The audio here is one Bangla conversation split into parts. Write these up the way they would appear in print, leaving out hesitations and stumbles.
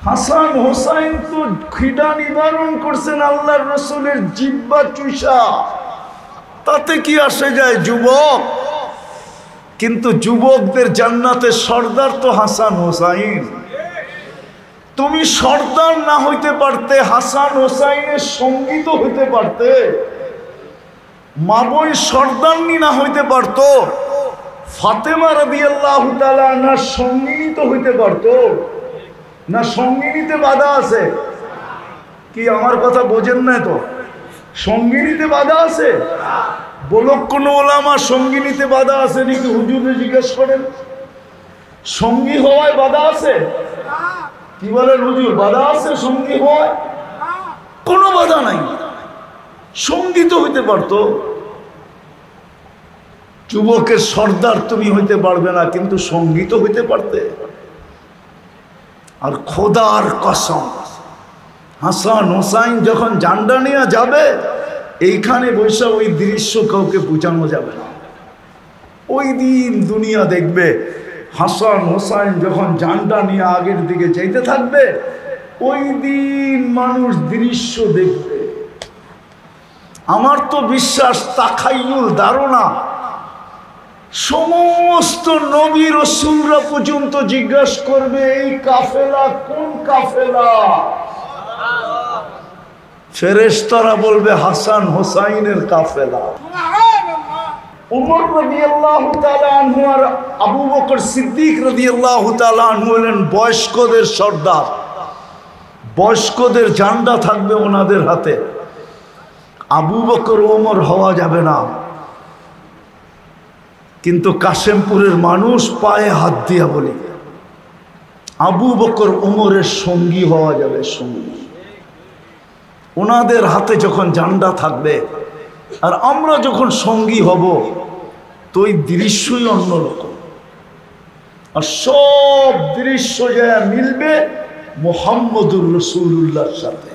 হাসান হোসাইন তো খিদা নিবারণ করছেন আল্লাহর রসুলের জিহ্বা চুষা, তাতে কি আসে যায় যুবক? কিন্তু যুবকদের জান্নাতের সর্দার তো হাসান হোসাইন। তুমি সর্দার না হইতে পারতে, হাসান হোসাইনের সঙ্গী তো হইতে পারতে। মা বোন সর্দারনি না হইতে পারত, ফাতেমা রাদিয়াল্লাহু তাআলা আনহার সঙ্গিনী তো হইতে পারত না? সঙ্গিনীতে বাধা আছে কি? আমার কথা বোঝেন না তো? সঙ্গিনীতে বাধা আছে? বলক কোন ওলামা সঙ্গিনীতে বাধা আছে নাকি? হুজুরে জিজ্ঞেস করেন। সঙ্গী হওয়ায় বাধা আছে? কি বলেন হুজুর, বাধা আছে সঙ্গী হওয়ায়? কোনো বাধা নাই, সঙ্গী তো হইতে পারতো। যুবকের সর্দার তুমি হইতে পারবে না, কিন্তু সঙ্গী তো হইতে পারতে। আর খোদার কসম, হাসান হোসাইন যখন জান্ডা নিয়ে যাবে, এইখানে বসে ওই দৃশ্য কাউকে বোঝানো যাবে না। ওই দিন দুনিয়া দেখবে হাসান হোসাইন যখন জান্ডা নিয়ে আগের দিকে যেতে থাকবে, ওই দিন মানুষ দৃশ্য দেখবে। আমার তো বিশ্বাস, তাখাইয়ুল ধারণা, সমস্ত নবী রাসূলরা পর্যন্ত জিজ্ঞাসা করবে এই কাফেলা কোন কাফেলা? ফেরেশতারা বলবে হাসান হোসাইনের কাফেলা। উমর রাদিয়াল্লাহু তাআলা আনহু আর আবু বকর সিদ্দিক রাদিয়াল্লাহু তাআলা আনহু হলেন বয়স্কদের সর্দার। বয়স্কদের ঝান্ডা থাকবে ওনাদের হাতে। আবু বকর ওমর হওয়া যাবে না, কিন্তু কাশেমপুরের মানুষ পায়ে হাত দিয়া বলি আবু বকর ওমরের সঙ্গী হওয়া যাবে, সঙ্গী। ওনাদের হাতে যখন ঝান্ডা থাকবে আর আমরা যখন সঙ্গী হব, তো ওই দৃশ্যই অন্যরকম। আর সব দৃশ্য যা মিলবে মুহাম্মদুর রাসূলুল্লাহর সাথে।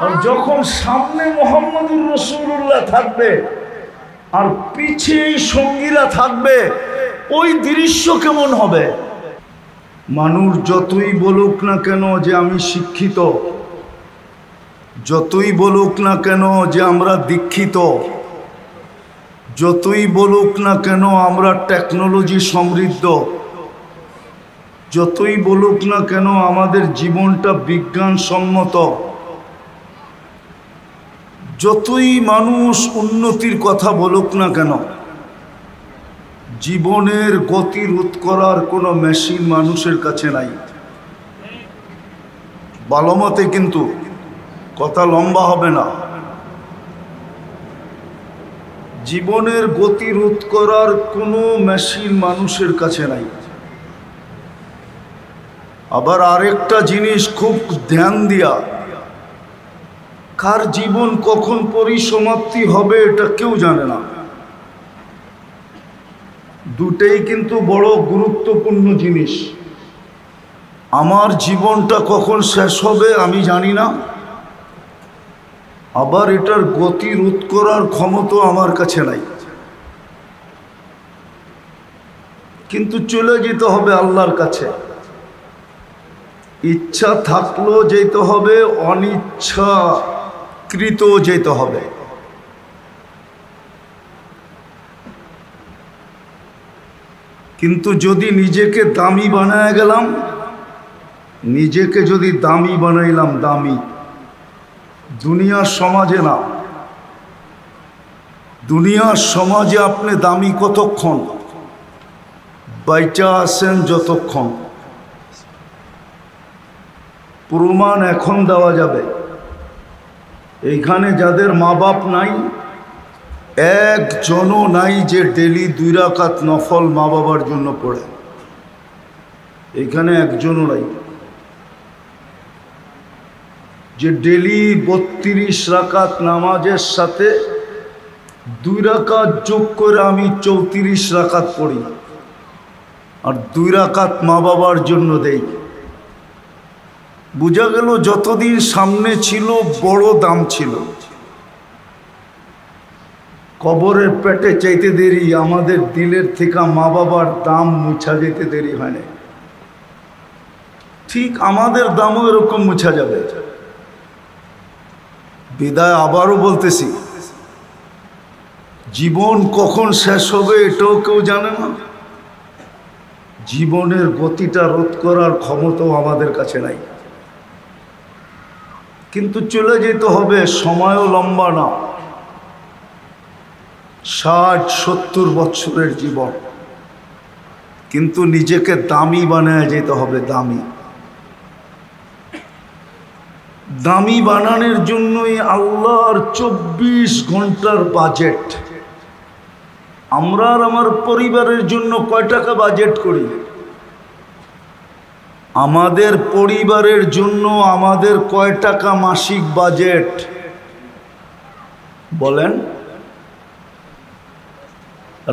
আর যখন সামনে মুহাম্মদুর রাসূলুল্লাহ থাকবে আর পিছে সঙ্গীরা থাকবে, ওই দৃশ্য কেমন হবে? মানুষ যতই বলুক না কেন যে আমি শিক্ষিত, যতই বলুক না কেন যে আমরা দীক্ষিত, যতই বলুক না কেন আমরা টেকনোলজি সমৃদ্ধ, যতই বলুক না কেন আমাদের জীবনটা বিজ্ঞানসম্মত, যতই মানুষ উন্নতির কথা বলুক না কেন, জীবনের গতি রোধ করার কোনো মেশিন মানুষের কাছে নাই। ভালো মতে, কিন্তু কথা লম্বা হবে না। জীবনের গতি রোধ করার কোনো মেশিন মানুষের কাছে নাই। আবার আরেকটা জিনিস খুব ধ্যান দিয়া, কার জীবন কখন পরিসমাপ্তি হবে এটা কেউ জানে না। দুটেই কিন্তু বড় গুরুত্বপূর্ণ জিনিস। আমার জীবনটা কখন শেষ হবে আমি জানি না, আবার এটার গতি রোধ করার ক্ষমতা আমার কাছে নাই। কিন্তু চলে যেতে হবে আল্লাহর কাছে। ইচ্ছা থাকলেও যেতে হবে, অনিচ্ছাকৃত যেতে হবে। কিন্তু যদি নিজেকে দামি বানায় গেলাম, নিজেকে যদি দামি বানাইলাম, দামি দুনিয়ার সমাজে না, দুনিয়ার সমাজে আপনি দামি কতক্ষণ? বাইচা আছেন যতক্ষণ। প্রমাণ এখন দেওয়া যাবে। এইখানে যাদের মা বাপ নাই, একজনও নাই যে ডেলি 2 রাকাত নফল মা বাবার জন্য পড়ে। এইখানে একজনও নাই যে ডেলি 32 রাকাত নামাজের সাথে 2 রাকাত যোগ করে আমি 34 রাকাত পড়ি আর 2 রাকাত মা বাবার জন্য দেই। বোঝা গেল যতদিন সামনে ছিল বড় দাম ছিল। কবরের পেটে চাইতে দেরি, আমাদের দিলের থেকে মা বাবার দাম মুছা যেতে দেরি হয় না। ঠিক আমাদের দামও এরকম মুছা যাবে। বিদায় আবারও বলতেছি, জীবন কখন শেষ হবে এটাও কেউ জানে না। জীবনের গতিটা রোধ করার ক্ষমতাও আমাদের কাছে নাই, কিন্তু চলে যেতে হবে। সময়ও লম্বা না, 60-70 বছরের জীবন, কিন্তু নিজেকে দামি বানায় যেতে হবে। দামি বানানোর জন্যই আল্লাহর 24 ঘন্টার বাজেট। আমরা আর আমার পরিবারের জন্য কয় টাকা বাজেট করি? আমাদের পরিবারের জন্য আমাদের কয় টাকা মাসিক বাজেট বলেন?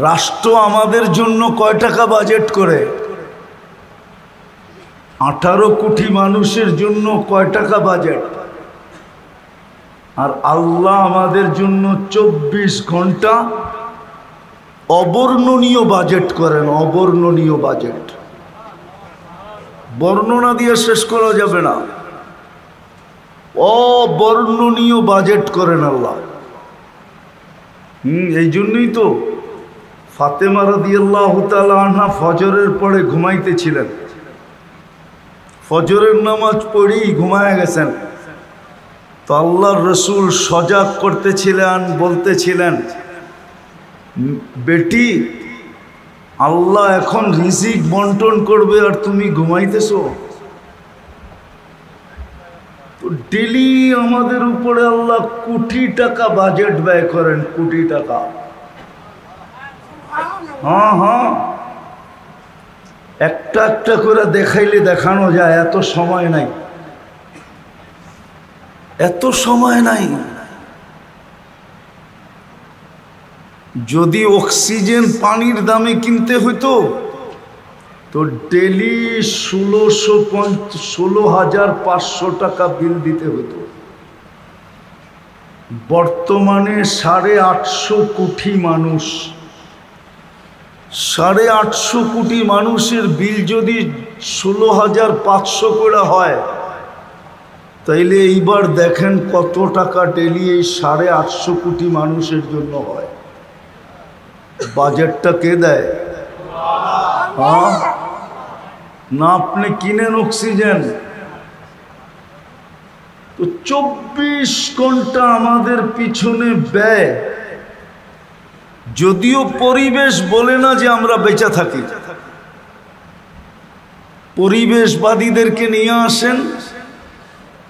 রাষ্ট্র আমাদের জন্য কয় টাকা বাজেট করে? 18 কোটি মানুষের জন্য কয় টাকা বাজেট? আর আল্লাহ আমাদের জন্য 24 ঘন্টা অবর্ণনীয় বাজেট করেন। অবর্ণনীয় বাজেট বর্ণনা দিয়ে শেষ করা যাবে না। অবর্ণনীয় বাজেট করেন আল্লাহ। এই জন্যই তো ফাতেমা রাদিয়াল্লাহু তাআলা আনহা ফজরের পরে ঘুমাইতেছিলেন, ফজরের নামাজ পড়েই ঘুমায় গেছেন। তো আল্লাহর রসুল সজাগ করতেছিলেন, বলতেছিলেন, বেটি, আল্লাহ এখন রিজিক বন্টন করবে আর তুমি ঘুমাইতেছো। তো ডেলি আমাদের উপরে আল্লাহ কোটি টাকা বাজেট ব্যয় করেন, কোটি টাকা। হ্যাঁ, একটা একটা করে দেখাইলে দেখানো যায়, এত সময় নাই, এত সময় নাই। যদি অক্সিজেন পানির দামে কিনতে হইতো তো ডেলি 16,500 টাকা বিল দিতে হতো। বর্তমানে 850 কোটি মানুষ, 850 কোটি মানুষের বিল যদি 16,500 করে হয়, তাইলে এইবার দেখেন কত টাকা ডেলি এই 850 কোটি মানুষের জন্য হয়। বাজেটটা কে দেয়? হ্যাঁ না, আপনি কিনেন অক্সিজেন। তো 24 ঘন্টা আমাদের পিছনে ব্যয়। যদিও পরিবেশ বলে না যে আমরা বেঁচে থাকি, পরিবেশবাদীদেরকে নিয়ে আসেন,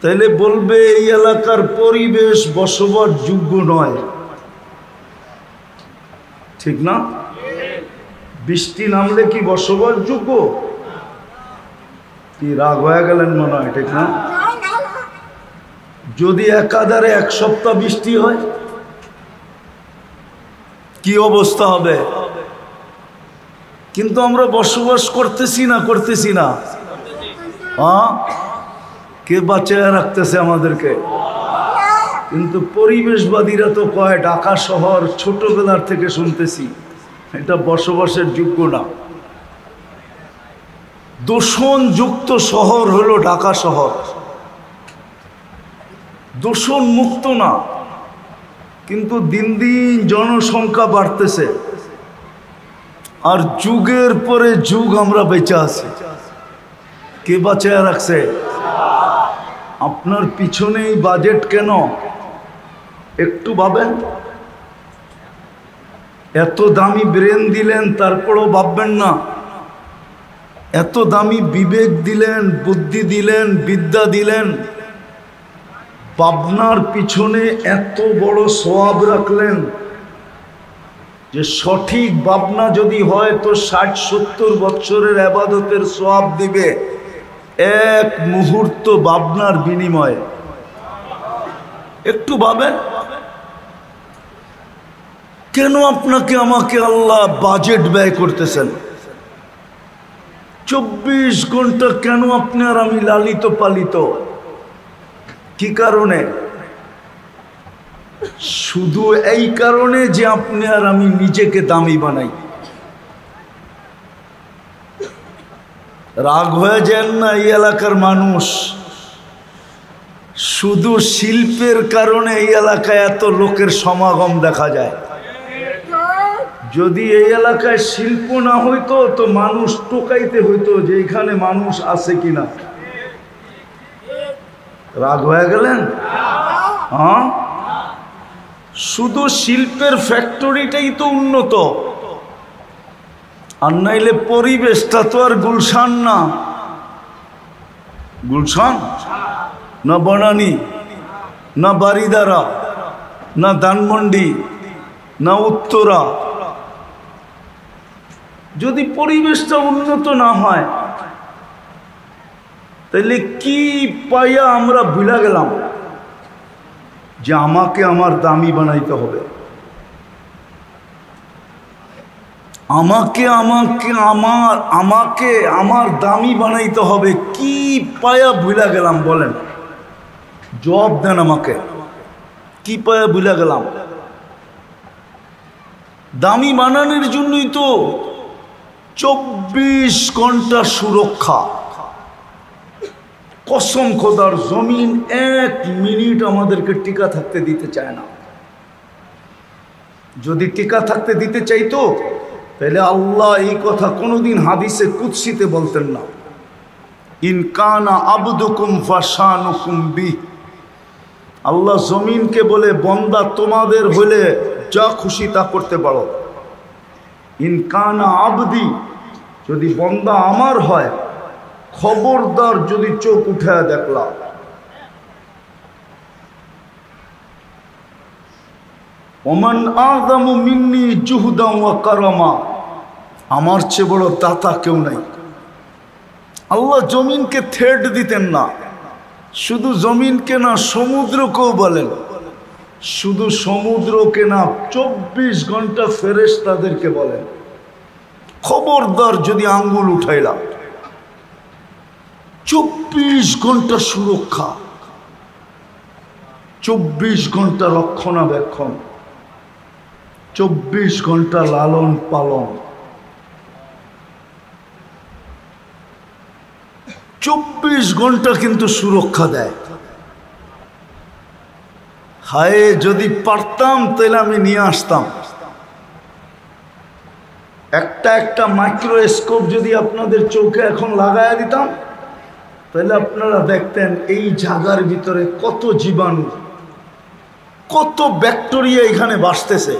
তাহলে বলবে এই এলাকার পরিবেশ বসবাস যোগ্য নয়। ঠিক না? বৃষ্টি নামলে কি বসবাস যোগ্য? কি রাগ হয়ে গেলেন মনে হয়? ঠিক না? যদি একাধারে 1 সপ্তাহ বৃষ্টি হয় কি অবস্থা হবে? কিন্তু আমরা বসবাস করতেছি না। হ্যাঁ, কে বাঁচায় রাখতেছে আমাদেরকে? কিন্তু পরিবেশবাদীরা তো কয় ঢাকা শহর, ছোটবেলার থেকে শুনতেছি, এটা বসবাসের যোগ্য না। দূষণযুক্ত শহর হলো ঢাকা শহর, দূষণ মুক্ত না। কিন্তু দিন দিন জনসংখ্যা বাড়তেছে, আর যুগের পরে যুগ আমরা বেঁচে আছি। কে বাঁচায় রাখছে? আপনার পিছনেই বাজেট কেন? একটু ভাবেন। এত দামি ব্রেন দিলেন, তারপরও ভাববেন না। এত দামি বিবেক দিলেন, বুদ্ধি দিলেন, বিদ্যা দিলেন, ভাবনার পিছনে এত বড় সওয়াব রাখলেন যে সঠিক ভাবনা যদি হয় তো 60-70 বছরের ইবাদতের সওয়াব দিবে এক মুহূর্ত ভাবনার বিনিময়ে। একটু ভাবেন, কেন আপনাকে আমাকে আল্লাহ বাজেট ব্যয় করতেছেন? 24 ঘন্টা কেন আপনি আর আমি লালিত পালিত? কি কারণে? শুধু এই কারণে যে আপনি আর আমি নিজেকে দামি বানাই। রাগ হয়ে যান না। এই এলাকার মানুষ শুধু শিল্পের কারণে এই এলাকায় এত লোকের সমাগম দেখা যায়। যদি এই এলাকায় শিল্প না হইতো তো মানুষ টোকাইতে হইতো যে এখানে মানুষ আছে কিনা। রাগ হয়ে গেলেন? হ্যাঁ, শুধু শিল্পের ফ্যাক্টরিটাই তো উন্নত, আর নাইলে পরিবেশটা তো আর গুলশান না। গুলশান না বনানী, না বারিদারা, না ধানমন্ডি, না উত্তরা। যদি পরিবেশটা উন্নত না হয় তাহলে কি পাইয়া আমরা ভুলা গেলাম যে আমাকে আমার দামি বানাইতে হবে, আমাকে আমাকে আমার আমাকে আমার দামি বানাইতে হবে। কি পায়া ভুলা গেলাম বলেন? জবাব দেন আমাকে, কি পায়া ভুলা গেলাম? দামি বানানোর জন্যই তো 24 ঘন্টা সুরক্ষা। কসম খোদার, জমিন 1 মিনিট আমাদেরকে টিকা থাকতে দিতে চায় না। যদি টিকা থাকতে দিতে চাইতো তাহলে আল্লাহ এই কথা কোনোদিন হাদিসে কুদসিতে বলতেন না, ইন কানা আবদুকুম ফাশানুকুম বি। আল্লাহ জমিনকে বলে, বন্দা তোমাদের হলে যা খুশি তা করতে পারো। ইন কানা আবদি, যদি বন্দা আমার হয়, খবরদার যদি চোখ উঠে দেখলা। ওমান আযমু মিন্নি জুহদান ওয়া কারামা, আমার চেয়ে বড় দাতা কেউ নাই। আল্লাহ জমিনকে থ্রেট দিতেন না, শুধু জমিনকে না সমুদ্রকেও বলেন, শুধু সমুদ্রকে না 24 ঘন্টা ফেরেশতাদেরকে বলেন, খবরদার যদি আঙ্গুল উঠাইলা। 24 ঘন্টা সুরক্ষা, 24 ঘন্টা রক্ষণাবেক্ষণ, 24 ঘন্টা লালন পালন, 24 ঘন্টা কিন্তু সুরক্ষা দেয়। হায় যদি পারতাম তাহলে আমি নিয়ে আসতাম। একটা একটা মাইক্রোস্কোপ যদি আপনাদের চোখে এখন লাগায়া দিতাম তাহলে আপনারা দেখতেন এই জায়গার ভিতরে কত জীবাণু, কত ব্যাকটেরিয়া এখানে বাসতেছে।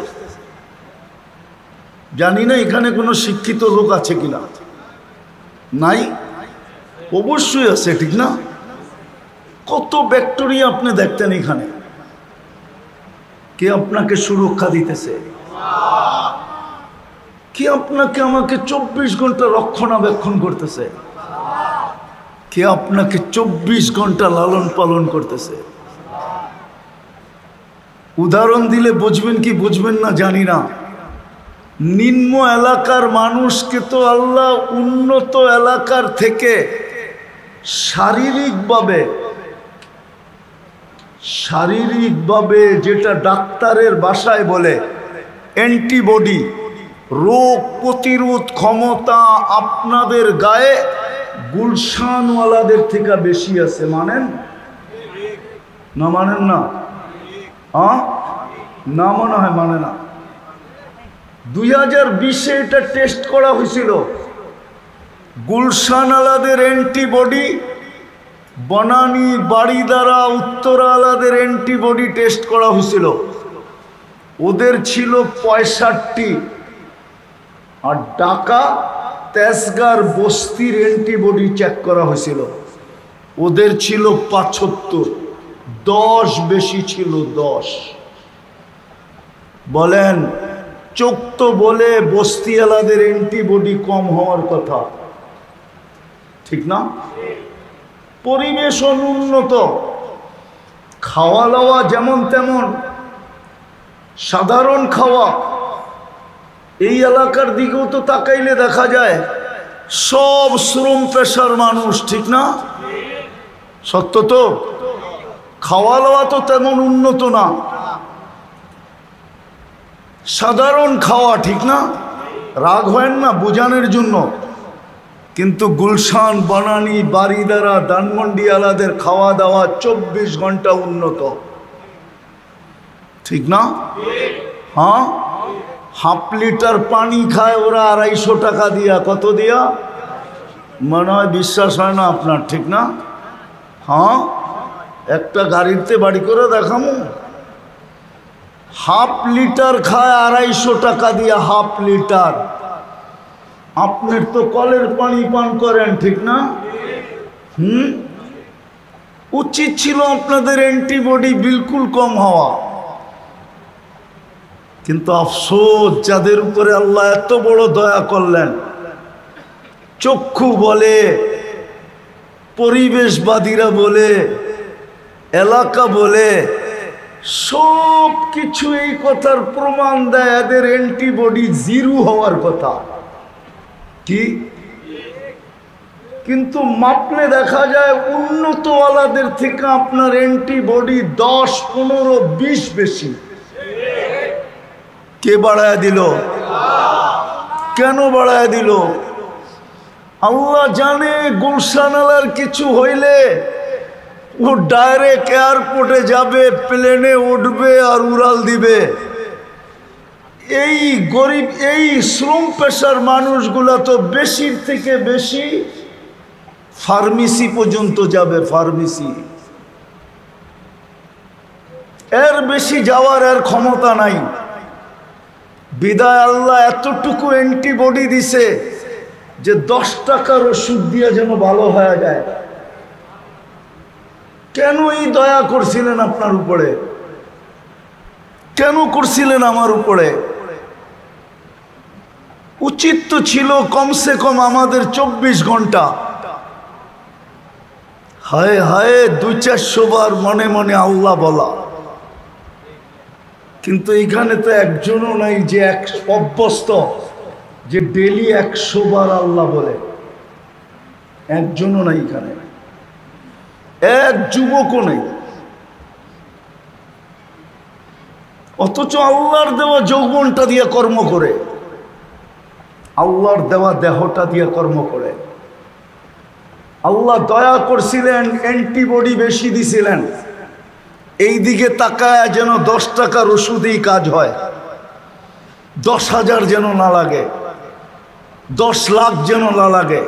জানি না এখানে কোনো শিক্ষিত লোক আছে কিনা। নাই? অবশ্যই আছে, ঠিক না? কত ব্যাকটেরিয়া আপনি দেখতেন এখানে। কে আপনাকে সুরক্ষা দিতেছে? কে আপনাকে আমাকে 24 ঘন্টা রক্ষণাবেক্ষণ করতেছে? কে আপনাকে 24 ঘন্টা লালন পালন করতেছে? উদাহরণ দিলে বুঝবেন কি বুঝবেন না জানি না। নিম্ন এলাকার মানুষকে তো আল্লাহ উন্নত এলাকার থেকে শারীরিকভাবে যেটা ডাক্তারের ভাষায় বলে অ্যান্টিবডি, রোগ প্রতিরোধ ক্ষমতা আপনাদের গায়ে গুলশানওয়ালাদের থেকে বেশি আছে। মানেন না? মানেন না? না মনে হয় মানে না। 2020-এ এটা টেস্ট করা হয়েছিল। গুলশানওয়ালাদের antibody, Banani বাড়িদারা Uttara আলাদের antibody test করা হয়েছিল। ওদের ছিল 65, আর ঢাকা তেজগাঁর বস্তির অ্যান্টিবডি চেক করা হয়েছিল, ওদের ছিল 75। 10 বেশি ছিল, 10। বলেন, চোখ তো বলে বস্তিওয়ালাদের অ্যান্টিবডি কম হওয়ার কথা, ঠিক না? পরিবেশ অনুন্নত, খাওয়া দাওয়া যেমন তেমন, সাধারণ খাওয়া। এই এলাকার দিকেও তো তাকাইলে দেখা যায় সব শ্রম পেশার মানুষ, ঠিক না? সত্য তো? খাওয়া দাওয়া তো তেমন উন্নত না, সাধারণ খাওয়া, ঠিক না? রাগ হয় না বোঝানোর জন্য। কিন্তু গুলশান, বনানী, বারিদারা, ধানমন্ডিওয়ালাদের খাওয়া দাওয়া 24 ঘন্টা উন্নত, ঠিক না? হ্যাঁ, হাফ লিটার পানি খায় ওরা 250 টাকা দিয়া। কত দিয়া? মনে হয় বিশ্বাস হয় না আপনার, ঠিক না? হ্যাঁ, একটা গাড়িতে বাড়ি করে দেখামো, হাফ লিটার খায় 250 টাকা দিয়া, হাফ লিটার। আপনার তো কলের পানি পান করেন, ঠিক না? উচিত ছিল আপনাদের অ্যান্টিবডি বিলকুল কম হওয়া, কিন্তু আফসোস যাদের উপরে আল্লাহ এত বড় দয়া করলেন, চক্ষু বলে, পরিবেশবাদীরা বলে, এলাকা বলে, সব কিছু এই কথার প্রমাণ দেয় এদের অ্যান্টিবডি 0 হওয়ার কথা। কি? কিন্তু মাপলে দেখা যায় উন্নতওয়ালাদের থেকে আপনার অ্যান্টিবডি 10, 15, 20 বেশি। কে বাড়ায় দিল? কেন বাড়ায় দিল? আল্লাহ জানে গুলশানালার কিছু হইলে ও ডাইরেক্ট এয়ারপোর্টে যাবে, প্লেনে উঠবে আর উড়াল দিবে। এই গরিব, এই শ্রম পেশার মানুষগুলা তো বেশির থেকে বেশি ফার্মেসি পর্যন্ত যাবে, ফার্মেসি। এর বেশি যাওয়ার এর ক্ষমতা নাই। বিদায় আল্লাহ এতটুকু অ্যান্টিবডি দিছে যে 10 টাকার ওষুধ দিয়ে যেন ভালো হয়ে যায়। কেন এই দয়া করছিলেন আপনার উপরে? কেন করছিলেন আমার উপরে? উচিত তো ছিল কমসে কম আমাদের 24 ঘন্টা, হায় হায় 200-400 বার মনে মনে আল্লাহ বলা। কিন্তু এখানে তো একজনও নাই যে অভ্যস্ত যে ডেলি 100 বার আল্লাহ বলে, একজনও নাই এখানে, এক যুবকও নেই। অথচ আল্লাহর দেওয়া যৌবনটা দিয়ে কর্ম করে, আল্লাহর দেওয়া দেহটা দিয়ে কর্ম করে। আল্লাহ দয়া করছিলেন, অ্যান্টিবডি বেশি দিছিলেন। এই দিকে তাকায় যেন 10 টাকার ওষুধেই কাজ হয়, 10,000 যেন না লাগে, 10 লাখ যেন না লাগে।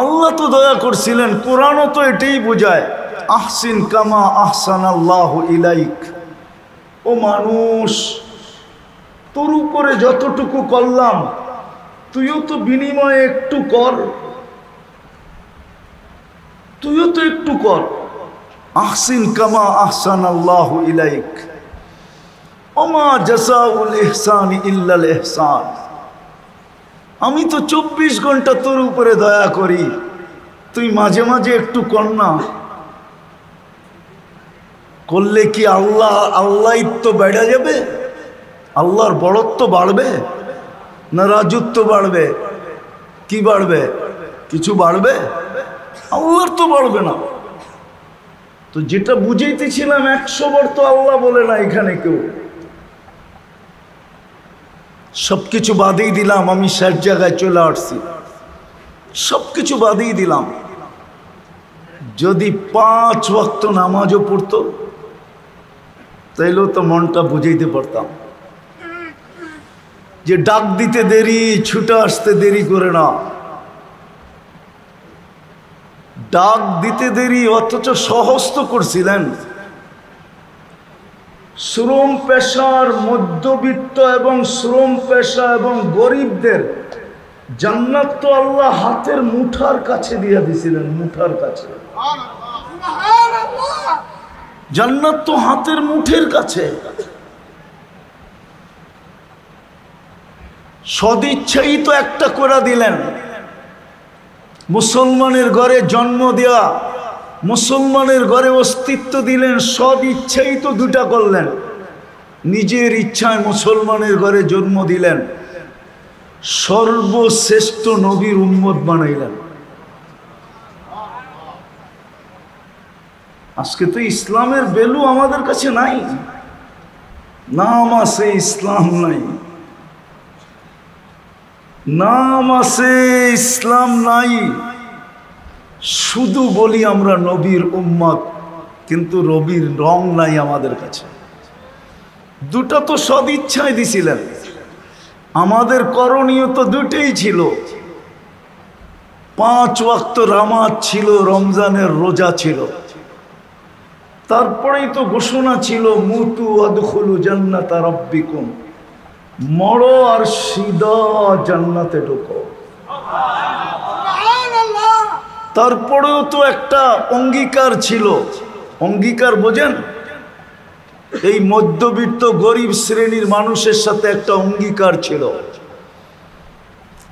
আল্লাহ তো দয়া করছিলেন। কোরআনও তো এটাই বোঝায়, আহসিন কামা আহসানাল্লাহু ইলাইক। ও মানুষ, তোর উপরে যতটুকু করলাম তুইও তো বিনিময়ে একটু কর, তুইও তো একটু কর। আহসিন কামা আহসানাল্লাহু ইলাইক ওমা জাযাউল ইহসানি ইল্লাল ইহসান। আমি তো 24 ঘন্টা তোর উপরে দয়া করি, তুই মাঝে মাঝে একটু কর না। করলে কি আল্লাহই তো বেড়ে যাবে? আল্লাহর বড়ত্ব বাড়বে না রাজত্ব বাড়বে? কি বাড়বে? কিছু বাড়বে? আল্লাহর তো বাড়বে না। তো যেটা বুঝাইতেছিলাম 100 বার তো আল্লাহ বলে না এখানে কেউ। সবকিছু বাদেই দিলাম, আমি 60 জায়গায় চলে আসছি, সবকিছু বাদেই দিলাম। যদি 5 ওয়াক্ত নামাজও পড়তো তাইলেও তো মনটা বুঝাইতে পারতাম যে ডাক দিতে দেরি, ছুটে আসতে দেরি করে না। ডাক দিতে দেরি, অথচ সহজ তো করছিলেন। শ্রম পেশার, মধ্যবিত্ত এবং শ্রম পেশা এবং গরিবদের জান্নাত তো আল্লাহ হাতের মুঠার কাছে দিয়ে দিছিলেন, মুঠার কাছে। জান্নাত তো হাতের মুঠের কাছে। সদিচ্ছাই তো একটা করে দিলেন। মুসলমানের ঘরে জন্ম দেওয়া, মুসলমানের ঘরে অস্তিত্ব দিলেন, সদ ইচ্ছাই তো 2টা করলেন। নিজের ইচ্ছায় মুসলমানের ঘরে জন্ম দিলেন, সর্বশ্রেষ্ঠ নবীর উম্মত বানাইলেন। আজকে তো ইসলামের ভ্যালু আমাদের কাছে নাই, নাম আছে ইসলাম নাই। নাম আছে, ইসলাম নাই। শুধু বলি আমরা নবীর উম্মত, কিন্তু নবীর রং নাই আমাদের কাছে। দুটা তো সদিচ্ছায় দিছিলেন। আমাদের করণীয় তো দুটেই ছিল, 5 ওয়াক্ত নামাজ ছিল, রমজানের রোজা ছিল। তারপরেই তো ঘোষণা ছিল মুতু আদখুলু জান্নাতা রাব্বিকুম, মরো আর সিধা জান্নাতে ঢোকো। তারপরেও তো একটা অঙ্গীকার ছিল। অঙ্গীকার বোঝেন? এই মধ্যবিত্ত গরিব শ্রেণীর মানুষের সাথে একটা অঙ্গীকার ছিল।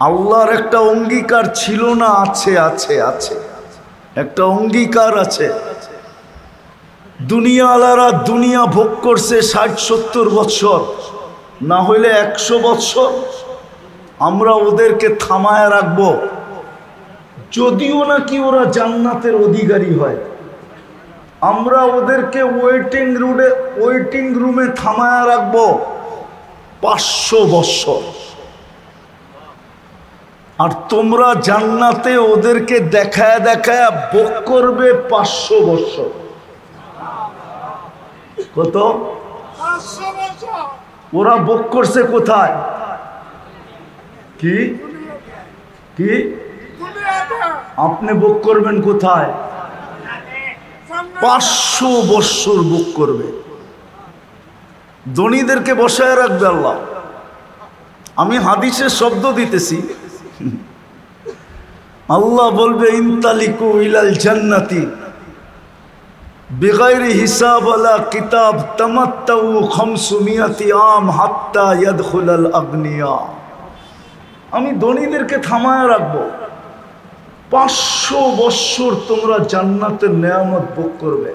আল্লাহর একটা অঙ্গীকার ছিল না? আছে আছে আছে, একটা অঙ্গীকার আছে। দুনিয়াওয়ালারা দুনিয়া ভোগ করছে 60-70 বছর, না হইলে 100 বছর। আমরা ওদেরকে থামায় রাখবো, যদিও নাকি ওরা জান্নাতের অধিকারী হয়। আমরা ওদেরকে ওয়েটিং রুমে থামায় রাখবো 500 বছর। আর তোমরা জান্নাতে ওদেরকে দেখায় দেখায় ভোগ করবে 500 বছর। কত? 500 বছর। ওরা ভোগ করছে কোথায়? কি কি আপনি ভোগ করবেন কোথায়? 500 বছর ভোগ করবে। ধনীদেরকে বসায় রাখবে আল্লাহ। আমি হাদিসের শব্দ দিতেছি। আল্লাহ বলবে ইনতালিকু ইলাল জান্নাতি বিগাইরি হিসাব ওয়ালা কিতাব তামাত্তাউ 500 আম হাত্তা ইয়াদখুলাল আগনিয়া। আমি ধনীদেরকে থামায় রাখবো, 500 বছর তোমরা জান্নাতের নেয়ামত ভোগ করবে।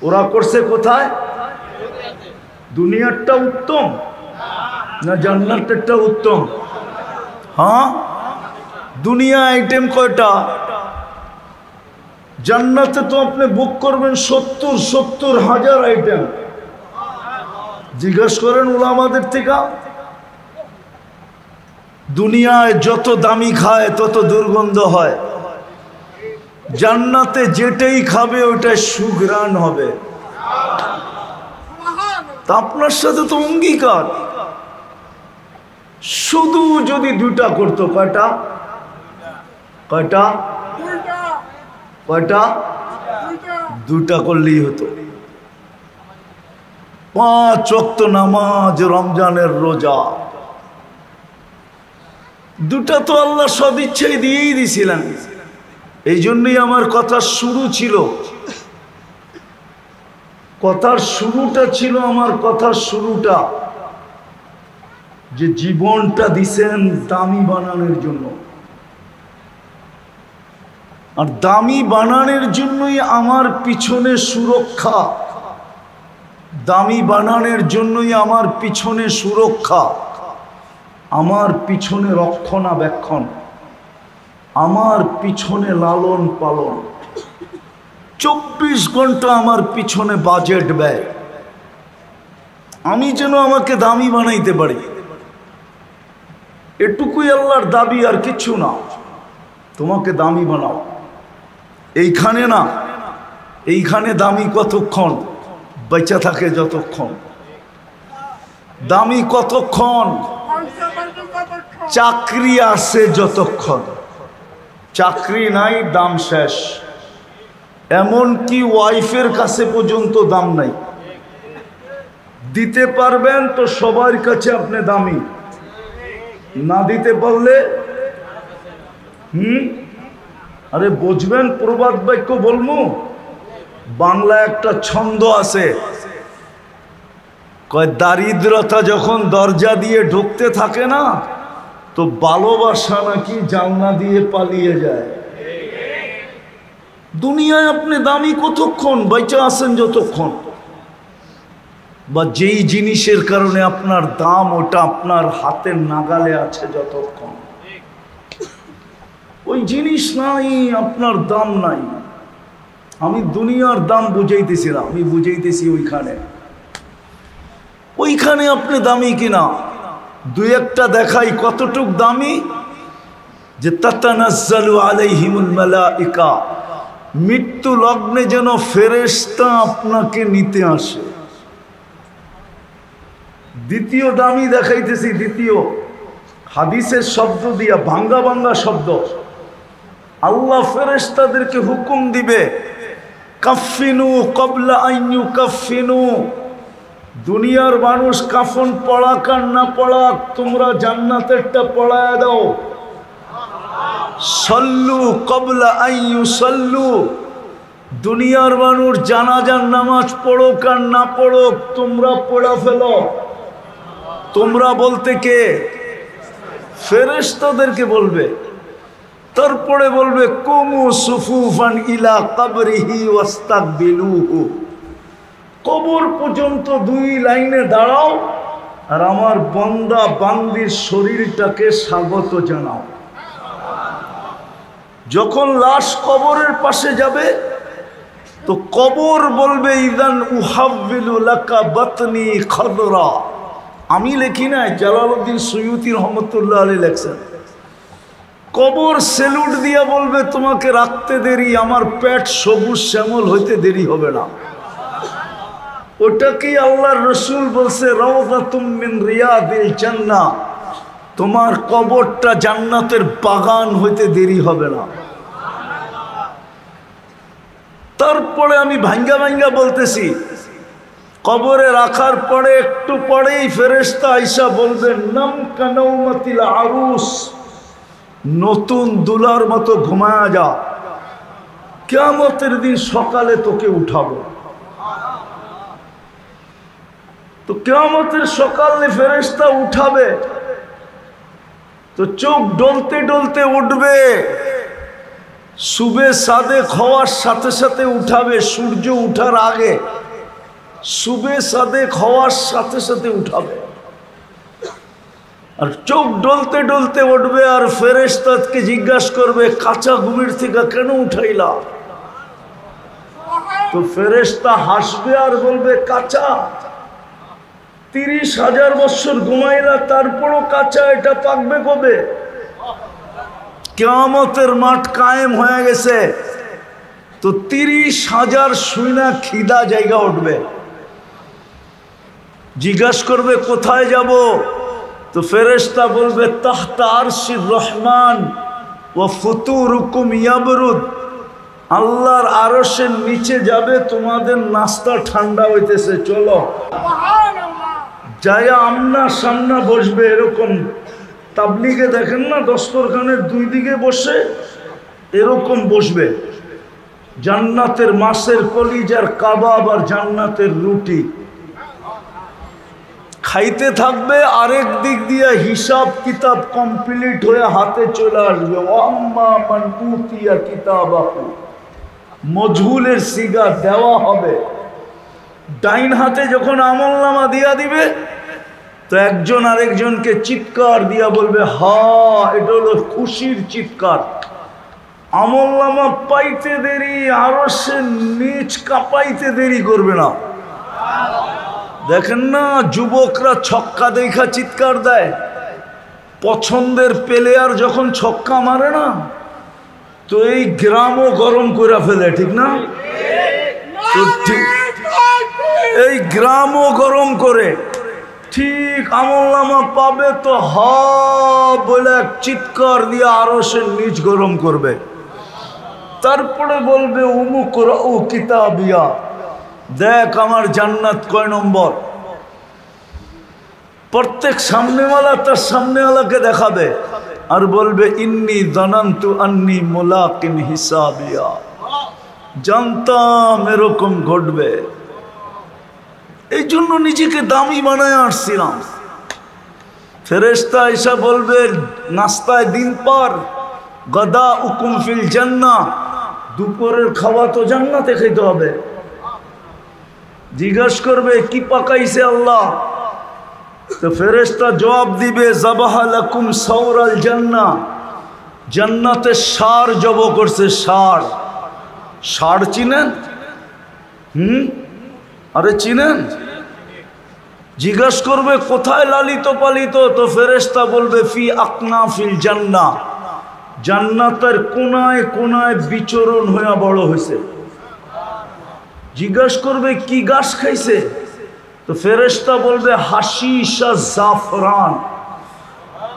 ওরা করছে কোথায়? দুনিয়ারটা উত্তম না জান্নাতেরটা উত্তম? হ্যাঁ, দুনিয়া আইটেম কয়টা? জান্নাতে তো আপনি বুক করবেন 70 হাজার আইটেম। জিজ্ঞাসা করেন ওলামাদের থেকে। দুনিয়ায় যত দামি খায় তত দুর্গন্ধ হয়, জান্নাতে যেটাই খাবে ওটাই সুঘ্রাণ হবে। তা আপনার সাথে তো অঙ্গীকার। শুধু যদি 2টা করতো, কয়টা কয়টা কয়টা? 2টা করলেই হতো। 5 ওয়াক্ত নামাজ, রমজানের রোজা, 2টা তো আল্লাহ সদিচ্ছায় দিয়েই দিছিলেন। এই জন্যই আমার কথার শুরু ছিল, কথার শুরুটা ছিল আমার কথার শুরুটা যে জীবনটা দিছেন দামি বানানোর জন্য। আর দামি বানানোর জন্যই আমার পিছনে সুরক্ষা, দামি বানানোর জন্যই আমার পিছনে সুরক্ষা, আমার পিছনে রক্ষণাবেক্ষণ, আমার পিছনে লালন পালন, 24 ঘন্টা আমার পিছনে বাজেট ব্যয়। আমি যেন আমাকে দামি বানাইতে পারি, এটুকুই আল্লাহর দাবি, আর কিছু না। তোমাকে দামি বানাও। এইখানে না, এইখানে দামি কতক্ষণ? বেঁচে থাকে যতক্ষণ। দামি কতক্ষণ? চাকরি আছে যতক্ষণ। চাকরি নাই, দাম শেষ। এমনকি ওয়াইফের কাছে পর্যন্ত দাম নাই। দিতে পারবেন তো সবার কাছে আপনি দামি, না দিতে পারলে আরে বুঝবেন। প্রবাদ বাক্য বলবো, বাংলা একটা ছন্দ আছে, কয় দারিদ্রতা যখন দরজা দিয়ে ঢুকতে থাকে না, তো ভালোবাসা নাকি জানলা দিয়ে পালিয়ে যায়। দুনিয়ায় আপনি দামি কতক্ষণ? বেঁচে আছেন যতক্ষণ, বা যেই জিনিসের কারণে আপনার দাম, ওটা আপনার হাতের নাগালে আছে যতক্ষণ। ওই জিনিস নাই, আপনার দাম নাই। আমি দুনিয়ার দাম বুঝাইতেছি না, আমি বুঝাইতেছি ওইখানে। ওইখানে আপনি দামি কিনা, দুই একটা দেখাই কতটুক দামি, যে তাতানাজ্জালু আলাইহিমুল মালাইকা, মৃত্যু লগ্নে যেন ফেরেশতা আপনাকে নিতে আসে। দ্বিতীয় দামি দেখাইতেছি, দ্বিতীয় হাদিসের শব্দ দিয়া, ভাঙ্গা ভাঙ্গা শব্দ। আল্লাহ ফেরেশতাদেরকে হুকুম দিবে, কাফিনু ক্বাবলা আন ইউকাফিনু, দুনিয়ার মানুষ কাফন পড়াক আর না পড়াক, তোমরা জান্নাতেরটা পড়ায় দাও। সল্লু ক্বাবলা আন ইউসাল্লু, দুনিয়ার মানুষ জানাজার নামাজ পড়ুক আর না পড়ুক, তোমরা পড়া ফেলো। তোমরা বলতে কে? ফেরেশতাদেরকে বলবে। তারপরে বলবে কুমু সুফুফান ইলা কবরিহি ওয়াস্তাকবিলুহু, কবর পর্যন্ত দুই লাইনে দাঁড়াও আর আমার বান্দা বান্দির শরীরটাকে স্বাগত জানাও। যখন লাশ কবরের পাশে যাবে তো কবর বলবে ইদান উহাব্বিলু লাকা বাতনি খাদরা। আমি লিখি নাই, জালালউদ্দিন সুয়ুতি রহমতুল্লাহ আলাইহি লেখছেন। কবর সেলুট দিয়া বলবে তোমাকে রাখতে দেরি, আমার পেট সবুজ শ্যামল হইতে দেরি হবে না। ওটা কি আল্লাহর রসুল বলছে রাওযাতুম মিন রিয়াদিল জান্নাহ, তোমার কবরটা জান্নাতের বাগান হইতে দেরি হবে না। তারপরে আমি ভাঙ্গা ভাঙ্গা বলতেছি, কবরে রাখার পরে একটু পরেই ফেরেশতা আইসা বলবেন নাম কানাউমাতিল আরুস, নতুন দুলার মতো ঘুমায়া যা, কিয়ামতের দিন সকালে তোকে উঠাবো। তো কিয়ামতের সকালে ফেরেশতা উঠাবে, তো চোখ ডলতে ডলতে উঠবে, সুবে সাদেক হওয়ার সাথে সাথে উঠাবে, সূর্য উঠার আগে সুবে সাদেক হওয়ার সাথে সাথে উঠাবে। আর চোখ ডলতে ডলতে উঠবে, আর ফেরেশতাকে জিজ্ঞাসা করবে কাঁচা ঘুমের থেকে কেন উঠাইলা? তো ফেরেশতা হাসবে আর বলবে কাঁচা 30,000 বছর ঘুমাইলা, তারপরও কাঁচা, এটা পাকবে কবে? কিয়ামতের মাঠ কায়েম হয়ে গেছে, তো 30,000 শুইনা খিদা জায়গা উঠবে। জিজ্ঞাসা করবে কোথায় যাব? তো ফেরেশতা বলবে তাহতা আরশির রহমান ওয়া ফুতুরুকুম ইয়াবরুদ, আল্লাহর আরশের নিচে যাবে, তোমাদের নাস্তা ঠান্ডা হইতেছে, চলো। যায়া আমনা সামনা বসবে, এরকম তাবলিগে দেখেন না দস্তরখানের দুই দিকে বসে, এরকম বসবে। জান্নাতের মাছের কলিজার কাবাব আর জান্নাতের রুটি খাইতে থাকবে, আরেক দিক দিয়ে হিসাব কিতাব কমপ্লিট হয়ে হাতে চলে আসবে। ওয়াম্মা মান উতিয়া কিতাবাহু, মজহুলের সিগা দেওয়া হবে। ডাইন হাতে যখন আমলনামা দিয়া দিবে, তো একজন আরেকজনকে চিৎকার দিয়া বলবে হা, এটা হলো খুশির চিৎকার। আমলনামা পাইতে দেরি, আরো সে নিচ কাঁপাইতে দেরি করবে না। দেখেন না যুবকরা ছক্কা দেখা চিৎকার দেয়, পছন্দের প্লেয়ার যখন ছক্কা মারে না, তো এই গ্রামও গরম করে ফেলে, ঠিক না? তো ঠিক এই গ্রামও গরম করে, ঠিক আমলনামা পাবে তো হা বলে এক চিৎকার দিয়ে আরো সে নিচ গরম করবে। তারপরে বলবে উমুক রাউ কিতাবিয়া, দেখ আমার জান্নাত কয় নম্বর। প্রত্যেক সামনেওয়ালা তার সামনেওয়ালাকে দেখাবে আর বলবে ইন্নী জানান্তু আন্নী মুলাকিন হিসাবিয়া, জানতাম এরকম ঘটবে, এই জন্য নিজেকে দামি বানায় আসছিলাম। ফেরেশতা এসে বলবে নাস্তায় দিন পার, গদা উকুম ফিল জান্নাহ, দুপুরের খাওয়া তো জান্নাতে খেতে হবে। জিজ্ঞাসা করবে কি পাকাইছে আল্লাহ? তো ফেরেশতা জবাব দিবে যাবাহা লাকুম সাওরাল জান্নাহ, জান্নাতে ষাঁড় জব করছে। ষাঁড়, ষাঁড় চিনেন? আরে চিনেন? জিজ্ঞাসা করবে কোথায় লালিত পালিত, তো ফেরেশতা বলবে ফি আকনাফিল জান্নাহ, জান্নাতের কোনায় কোনায় বিচরণ হয়ে বড় হয়েছে। জিজ্ঞাসা করবে কি ঘাস খাইছে, তো ফেরেশতা বলবে হাশিশা জাফরান,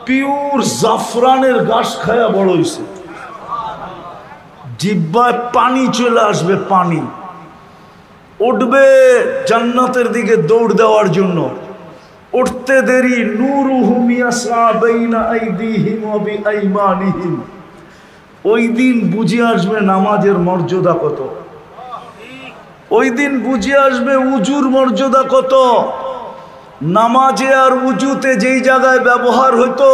পিওর জাফরানের ঘাস খায়া বড় হয়েছে। জিহ্বায় পানি চলে আসবে, পানি উঠবে জান্নাতের দিকে দৌড় দেওয়ার জন্য। উঠতে দেরি নূরুহুম ইয়াসআ বাইনা আইদিহিম ওয়া বিআইমানিহিম, ওই দিন বুঝে আসবে নামাজের মর্যাদা কত, ওই দিন বুঝে আসবে উজুর মর্যাদা কত। নামাজে আর উজুতে যেই জায়গায় ব্যবহার হতো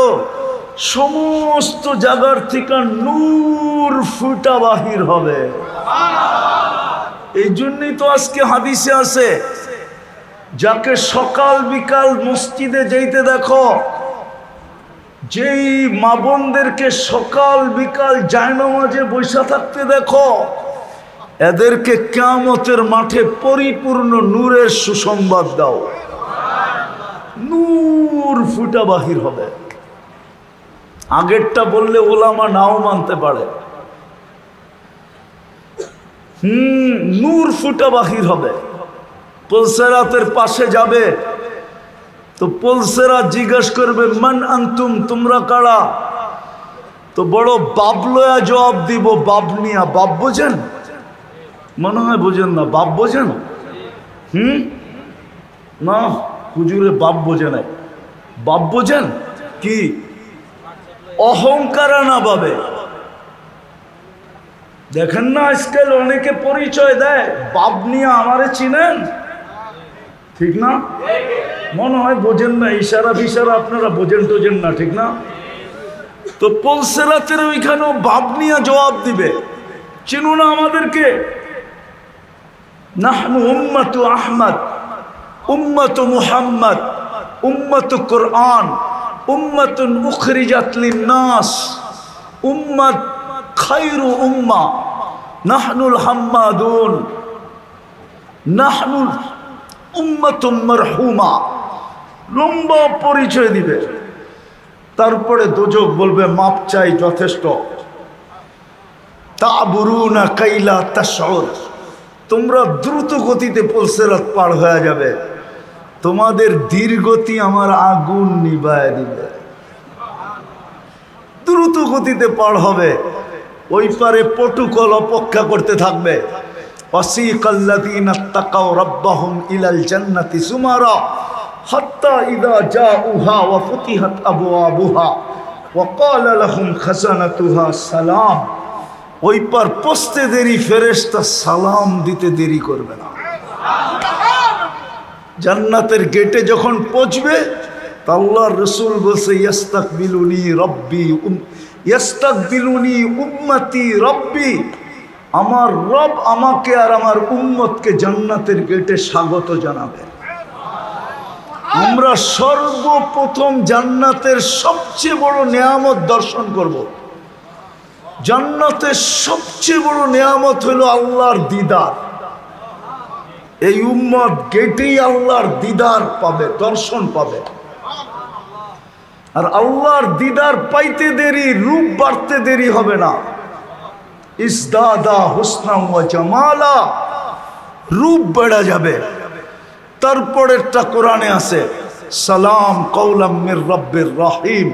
সমস্ত জায়গার থেকে নূর ফুটা বাহির হবে। এই জন্যই তো আজকে হাদিসে আছে যাকে সকাল বিকাল মসজিদে যেতে দেখো, যেই মা বোনদেরকে সকাল বিকাল জায়নামাজে বসে থাকতে দেখো, এদেরকে কিয়ামতের মাঠে পরিপূর্ণ নূরের সুসংবাদ দাও, নূর ফুটা বাহির হবে। আগেরটা বললে ওলামা নাও মানতে পারে, নূর ফুটা বাহির হবে। পুলসেরাতের পাশে যাবে তো পুলসেরা জিজ্ঞাসা করবে মান আনতুম, তোমরা কারা? তো বড় বাবলয়া জবাব দিব, বাবনিয়া। বাপ বোঝেন? মনে হয় বোঝেন না। বাপ বোঝেন? না, হুজুরে বাপ বোঝে নাই। বাপ বোঝেন কি? অহংকার না ভাবে। দেখেন না আজকাল অনেকে পরিচয় দেয় বাপ নিয়ে, আমারে চিনেন, ঠিক না? মনে হয় বোঝেন না, ইশারা ফিশারা আপনারা বোঝেন টোঝেন না, ঠিক না? তো পুলসেরাতের ওইখানেও বাপ নিয়ে জবাব দিবে, চিনো না আমাদেরকে? নাহনু উম্মাতু আহমদ, উম্মাতু মুহাম্মদ, উম্মাতু কুরআন, উম্মাতুন উখরিজাত লিন-নাস, উম্মাত খায়রু উম্মা, নাহনুল হাম্মাদুন, নাহনুল উম্মাতুম মারহুমা। লম্বা পরিচয় দিবে। তারপরে দোজক বলবে মাপ চাই, যথেষ্ট। তাবুরুনা কাইলা তাশউর, তোমরা দ্রুত গতিতে পুলসেরাত পার হয়ে যাবে, তোমাদের ধীরগতি আমার আগুন নিভায় দিবে। দ্রুত গতিতে পার হবে। ওই পারে পটুকল অপেক্ষা করতে থাকবে। ওয়াসিকাল্লাযীনা তাকাউ রাব্বাহুম ইলাল জান্নাতি সুমারা হাত্তা ইযা জাউহা ওয়া ফুতিহাত আবওয়াবুহা ওয়া ক্বালা লাহুম খাজানাতুহা সালাম। ওই পার পৌঁছতে দেরি, ফেরেশতা সালাম দিতে দেরি করবে না। জান্নাতের গেটে যখন পৌঁছবে তা আল্লাহর রাসূল বলছে ইস্তাকবিলুনি রব্বি, ইস্তাকবিলুনি উম্মতি রব্বি, আমার রব আমাকে আর আমার উম্মতকে জান্নাতের গেটে স্বাগত জানাবে। আমরা সর্বপ্রথম জান্নাতের সবচেয়ে বড় নিয়ামত দর্শন করব। জান্নাতের সবচেয়ে বড় নিয়ামত হলো আল্লাহর দিদার। এই উম্মত গেটেই আল্লাহর দিদার পাবে, দর্শন পাবে। আর আল্লাহর দিদার পাইতে দেরি, রূপ বাড়তে দেরি হবে না। ইসদাদা হুসনা ওয়া জামালা, রূপ বেড়ে যাবে। তারপরেরটা কোরআনে আছে সালাম কওলাম মির রাব্বির রহিম।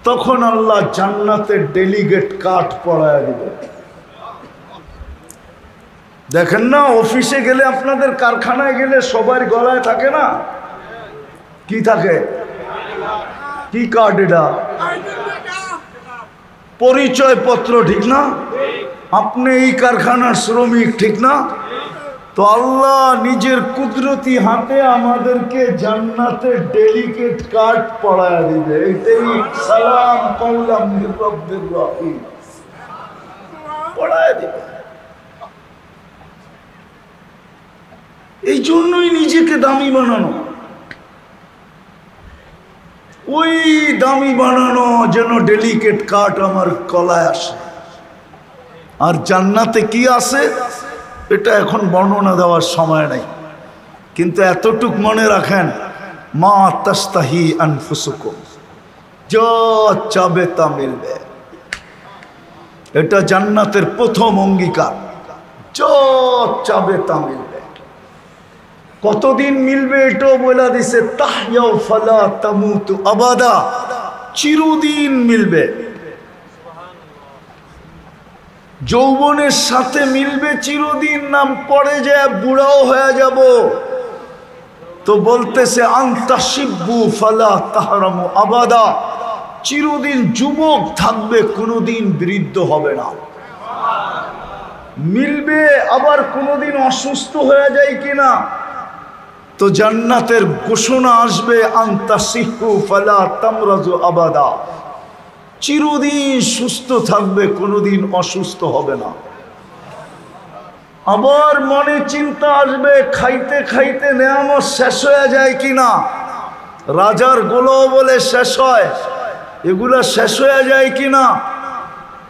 তখন আল্লাহ জান্নাতের ডেলিগেট কার্ড পড়ায় দিবে। দেখেন না অফিসে গেলে, আপনাদের কারখানায় গেলে সবার গলায় থাকে না, কি থাকে? কি কার্ড? এটা পরিচয় পত্র, ঠিক না? আপনি এই কারখানার শ্রমিক, ঠিক না? তো আল্লাহ নিজের কুদরতি হাতে আমাদেরকে জান্নাতের ডেলিগেট কার্ড পড়ায় দিবে। এটাই সালাম কওলাম মির রাব্বির রহিম পড়ায় দিবে। এই জন্যই নিজেকে দামি বানানো, ওই দামি বানানো যেন ডেলিগেট কার্ড আমার গলায় আসে। আর জান্নাতে কি আছে এটা এখন বর্ণনা দেওয়ার সময় নাই, কিন্তু এতটুক মনে রাখেন মা তাস্তাহি আনফুসুকুম, যা চাবে তা মিলবে। এটা জান্নাতের প্রথম অঙ্গীকার, যা চাবে তা মিলবে। কতদিন মিলবে এটাও বলে দিছে, তাহইয়াও ফালা তামুতু আবাদা, চিরদিন মিলবে। যৌবনের সাথে মিলবে চিরদিন, নাম পড়ে যায় বুড়াও হয়ে যাব। তো বলতেছে আনতা শিব্বু ফালা তাহরামু আবাদা, চিরদিন যুবক থাকবে, কোনোদিন বৃদ্ধ হবে না। মিলবে, আবার কোনোদিন অসুস্থ হয়ে যায় কিনা, তো জান্নাতের ঘোষণা আসবে আনতা সিহু ফালা তামরাজু আবাদা, চিরদিন সুস্থ থাকবে, কোনোদিন অসুস্থ হবে না। আবার মনে চিন্তা আসবে, খাইতে খাইতে নেয়ামত শেষ হয়ে যায় কিনা, রাজার গোলাও বলে শেষ হয়, এগুলা শেষ হয়ে যায় কিনা,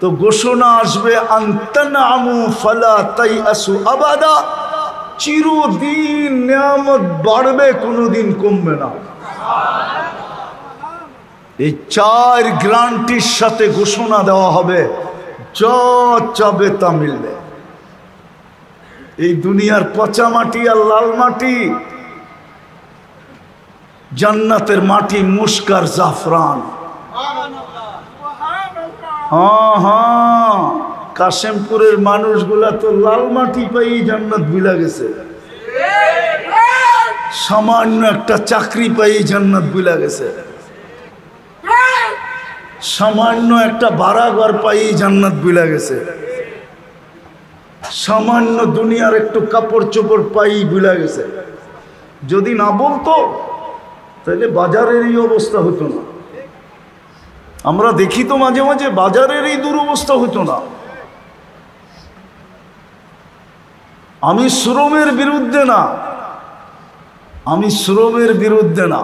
তো ঘোষণা আসবে আনতানামু ফালা তাইআসু আবাদা, চিরদিন নেয়ামত বাড়বে, কোনোদিন কমবে না। এই চার গ্যারান্টির সাথে ঘোষণা দেওয়া হবে, যা চাবে তা মিলবে। এই দুনিয়ার পচা মাটি আর লাল মাটি, জান্নাতের মাটি মুস্কার জাফরান। হ্যাঁ হ্যাঁ, কাশেমপুরের মানুষগুলা তো লাল মাটি পাই জান্নাত ভুলে গেছে, সামান্য একটা চাকরি পাই জান্নাত ভুলে গেছে, সামান্য একটা ভাড়াঘর পাই জান্নাত ভুলে গেছে, সামান্য দুনিয়ার একটু কাপড় চোপড় পাই ভুলে গেছে। যদি না বলতো তাহলে বাজারের এই অবস্থা হতো না। আমরা দেখি তো মাঝে মাঝে বাজারের এই দুরবস্থা হতো না। আমি শ্রমের বিরুদ্ধে না, আমি শ্রমের বিরুদ্ধে না,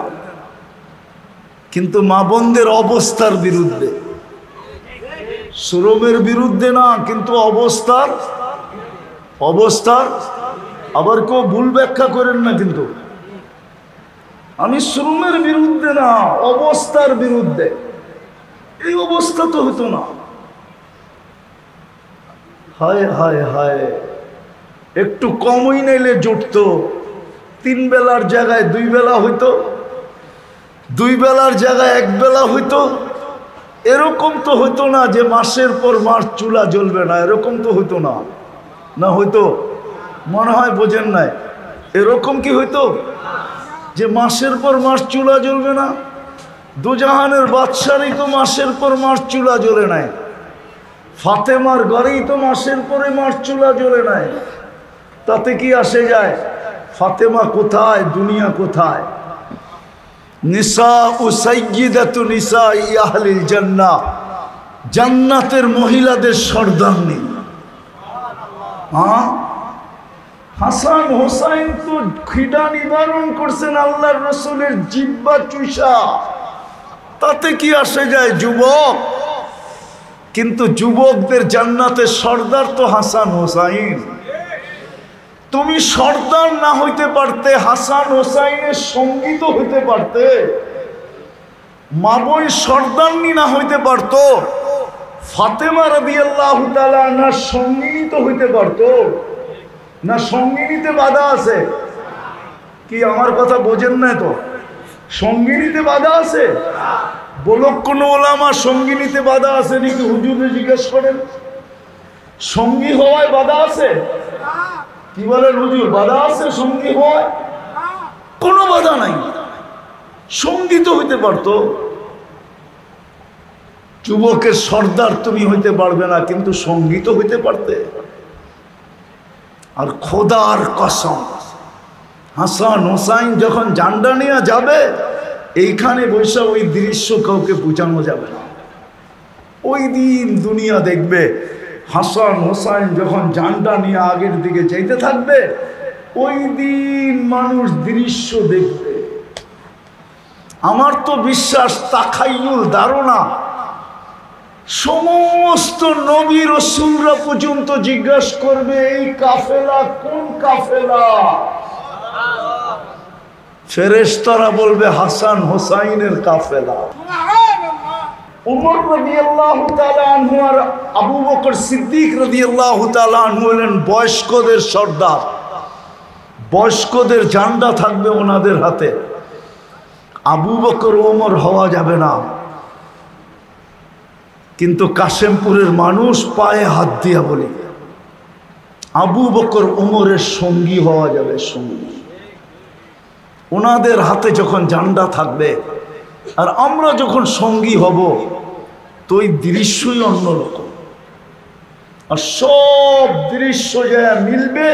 কিন্তু মা বোনদের অবস্থার বিরুদ্ধে। শ্রমের বিরুদ্ধে না, কিন্তু অবস্থার আবার কেউ ভুল ব্যাখ্যা করেন না, কিন্তু আমি শ্রমের বিরুদ্ধে না, অবস্থার বিরুদ্ধে। এই অবস্থা তো হতো না। হায় হায় হায়, একটু কমই নাইলে জুটতো, 3 বেলার জায়গায় 2 বেলা হইতো, 2 বেলার জায়গায় 1 বেলা হইতো। এরকম তো হইতো না যে মাসের পর মাস চুলা জ্বলবে না, এরকম তো হইতো না। না হইতো? মনে হয় বোঝেন নাই। এরকম কি হইতো যে মাসের পর মাস চুলা জ্বলবে না? দুজাহানের বাদশারই তো মাসের পর মাস চুলা জ্বলে নাই, ফাতেমার ঘরেই তো মাসের পরে মাস চুলা জ্বলে নাই। তাতে কি আসে যায়? ফাতেমা কোথায়, দুনিয়া কোথায়? নিসাউ সাইয়্যিদাতু নিসাই আহলিল জান্নাহ, জান্নাতের মহিলাদের সর্দারনি। হ্যাঁ, হাসান হোসাইন তো খিদা নিবারণ করছেন আল্লাহর রসুলের জিহ্বা চুষা, তাতে কি আসে যায় যুবক? কিন্তু যুবকদের জান্নাতের সর্দার তো হাসান হোসাইন। তুমি সর্দার না হইতে পারতে, হাসান হোসাইনের সঙ্গী তো হইতে পারতে। মা বোন সর্দারনি না হইতে পারত, ফাতেমা রাদিয়াল্লাহু তাআলা আনহার সঙ্গিনী তো হইতে পারত না? সঙ্গিনীতে বাধা আছে কি? আমার কথা বোঝেন না তো? সঙ্গিনীতে বাধা আছে? বলক কোন ওলামা সঙ্গিনীতে বাধা আছে নাকি? হুজুরে জিজ্ঞেস করেন, সঙ্গী হওয়ায় বাধা আছে? কি বলেন হুজুর, বাধা আছে সঙ্গী হওয়ায়? কোনো বাধা নাই, সঙ্গী তো হইতে পারতো। যুবকের সর্দার তুমি হইতে পারবে না, কিন্তু সঙ্গী তো হইতে পারতে। আর খোদার কসম, হাসান হোসাইন যখন জান্ডা নিয়ে যাবে, এইখানে বৈশা ওই দৃশ্য কাউকে বোঝানো যাবে না। ওই দিন দুনিয়া দেখবে হাসান হোসাইন যখন জান্ডা নিয়ে আগের দিকে যাইতে থাকবে, ওই দিন মানুষ দৃশ্য দেখবে। আমার তো বিশ্বাস, তাখাইয়ুল ধারণা, সমস্ত নবী রাসূলরা পর্যন্ত জিজ্ঞাসা করবে এই কাফেলা কোন কাফেলা? ফেরেশতারা বলবে হাসান হোসাইনের কাফেলা। উমর রাদিয়াল্লাহু তাআলা আনহু আর আবু বকর সিদ্দিক রাদিয়াল্লাহু তাআলা আনহু হলেন বয়স্কদের সর্দার। বয়স্কদের ঝান্ডা থাকবে ওনাদের হাতে। আবু বকর ওমর হওয়া যাবে না, কিন্তু কাশেমপুরের মানুষ পায়ে হাত দিয়া বলি আবু বকর ওমরের সঙ্গী হওয়া যাবে, সঙ্গী। ওনাদের হাতে যখন ঝান্ডা থাকবে আর আমরা যখন সঙ্গী হব, তো ওই দৃশ্যই অন্যরকম। আর সব দৃশ্য যা মিলবে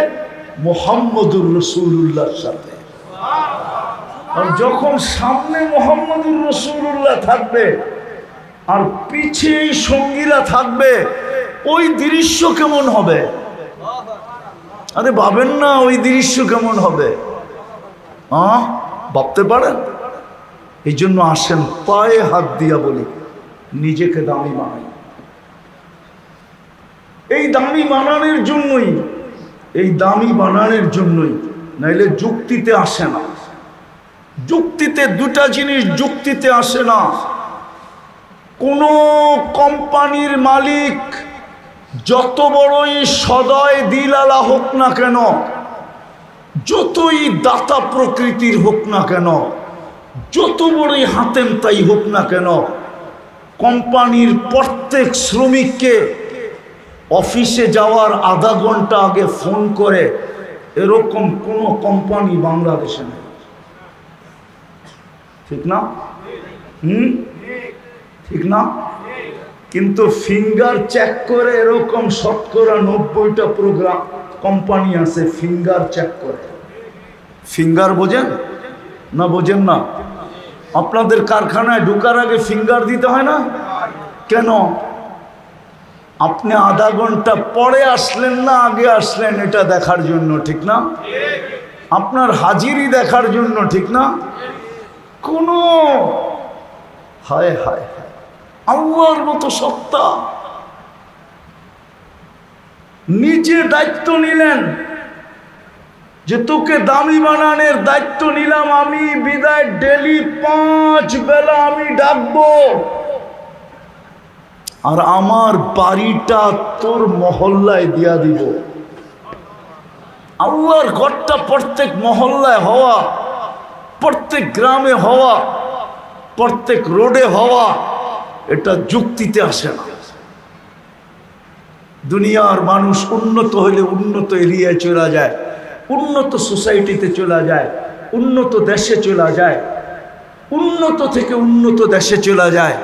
মুহাম্মদুর রাসূলুল্লাহর সাথে। আর যখন সামনে মুহাম্মদুর রাসূলুল্লাহ থাকবে আর পিছিয়ে সঙ্গীরা থাকবে, ওই দৃশ্য কেমন হবে? আরে ভাবেন না ওই দৃশ্য কেমন হবে? ভাবতে পারেন? এই জন্য আসেন পায়ে হাত দিয়া বলি নিজেকে দামি বানাই। এই দামি বানানোর জন্যই, এই দামি বানানোর জন্যই, নাইলে যুক্তিতে আসে না। যুক্তিতে দুটা জিনিস যুক্তিতে আসে না। কোন কোম্পানির মালিক যত বড়ই সদয় দিলালা হোক না কেন, যতই দাতা প্রকৃতির হোক না কেন, যত বড়ই হাতেম তাই হোক না কেন, কোম্পানির প্রত্যেক শ্রমিককে অফিসে যাওয়ার আধা ঘন্টা আগে ফোন করে, এরকম কোন কোম্পানি বাংলাদেশে নেই। ঠিক না? ঠিক না? কিন্তু ফিঙ্গার চেক করে এরকম শতকরা 90টা প্রোগ্রাম কোম্পানি আছে ফিঙ্গার চেক করে। ফিঙ্গার বোঝেন না? বোঝেন না? আপনাদের কারখানায় ঢোকার আগে ফিঙ্গার দিতে হয় না কেন? আপনি আধা ঘন্টা পরে আসলেন না আগে আসলেন এটা দেখার জন্য, ঠিক না? আপনার হাজিরি দেখার জন্য, ঠিক না? কোন হায় হায় আল্লাহর মতো সত্তা নিজে দায়িত্ব নিলেন যে তোকে দামি বানানোর দায়িত্ব নিলাম আমি, বিদায় ডেলি 5 বেলা আমি ডাকবো, আর আমার বাড়িটা তোর মহল্লায় দিয়া দিব। আল্লাহর ঘরটা প্রত্যেক মহল্লায় হওয়া, প্রত্যেক গ্রামে হওয়া, প্রত্যেক রোডে হওয়া, এটা যুক্তিতে আসে না। দুনিয়ার মানুষ উন্নত হলে উন্নত এরিয়ায় চলে যায়, উন্নত সোসাইটিতে চলে যায়, উন্নত দেশে চলে যায়, উন্নত থেকে উন্নত দেশে চলে যায়।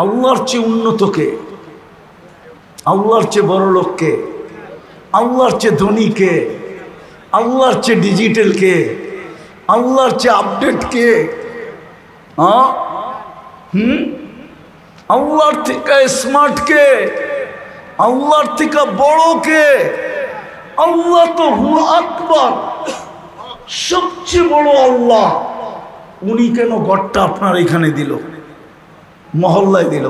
আল্লাহর চেয়ে উন্নতকে, আল্লাহর চেয়ে বড় লোককে, আল্লাহর চেয়ে ধনীকে, আল্লাহর চেয়ে ডিজিটালকে, আল্লাহর চেয়ে আপডেটকে, আল্লাহর থেকে স্মার্টকে, আল্লাহর থেকে বড়কে। আল্লাহ তো হু আকবার, সবচেয়ে বড় আল্লাহ। উনি কেন ঘরটা আপনার এখানে দিল, মহল্লায় দিল?